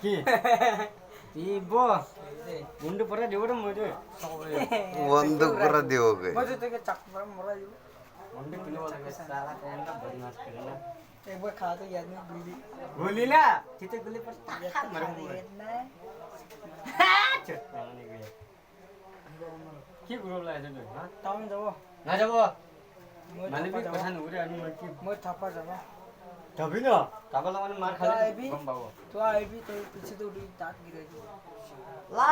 কি দিব বন্ধু পরে দিব তো মজে বন্দুক করে দিব কে মজে থেকে চাকু মারা মরা দিব বন্ধু কিলো লাগে সারা টাইমটা বদমাশ করে না एक बार खा तो याद नहीं भूली भूली ना चिते गुली पर ताका मर याद ना কি গ্রুপ লাগে তুই হ্যাঁ टाउन जाओ না যাব মানে বি কথা নুরে আনি কি मैं थापा जाओ যাবি না তাবলা মানে মার খালি আইবি? গম পাবো तो आई भी तो पीछे तो उड़ी दांत गिरे जी লা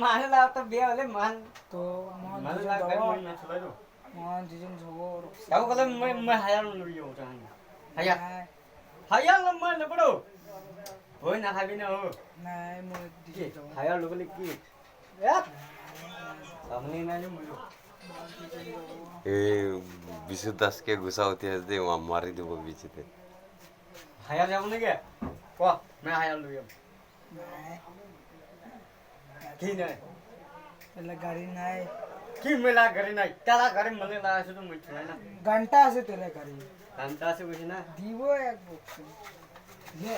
মানলা তো বিয়ে হলে মান तो मोहन মানলা जीजन গাই जाओ মই না চলাই দো मोहन जीजन जाओ তাও কলে মই হায়াল লইও জান হায়া হায়াল মই লবড়ো ওই না খাবি না ও नहीं मैं কি जीजन जाओ হায়াল লবলে কি এক সামনে না নি মুলো এই বিশু দাসকে গুছা উঠি আছে মারি দিব বিচিতে হায়াল যাব নাকি ক মই হায়াল লইও नहीं কি নাই पहले गाड़ी नहीं কি মেলা করে নাই তারা করে মনে লাগা শুধু মই ছয় না घंटा से तेरे गाड़ी কান্তা আছে কইছি না दीवो एक बॉक्स ये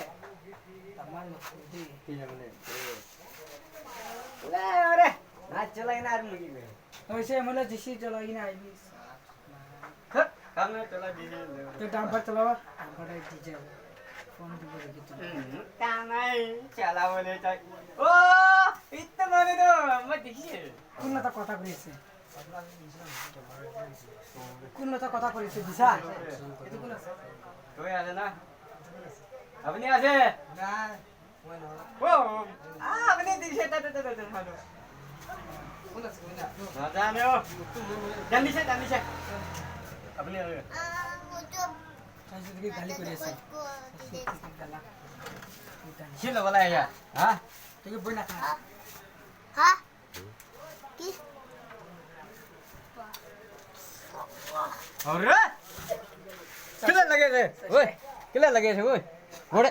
तमाम दी কি জানে লে ওরে না চলাই না আর মুগি বে वैसे मतलब जिसी चलागी ना आई भी কামে চলা দিছে तो डंपर चलावा डंपर है डीजे फोन भी करेगी तो কামাই চালাবলে চাই ও ইত্তে মানে তো মই দেখিছে কোনটা তা কথা কইছে কোনটা তা কথা কইছে দিশা এটো কোন আছে তুই আছে না আপনি আছে না ও আপনি দিছে তা তা তা ভালো কোন আছে কোন না জানে ও জানিছে জানিছে আপনি তাই যদি গালি কইছে গালা ছিল বলা ইয়া হ্যাঁ তুই বই না খা হ্যাঁ কি और किला लगे थे ओए किला लगे थे ओए घोड़े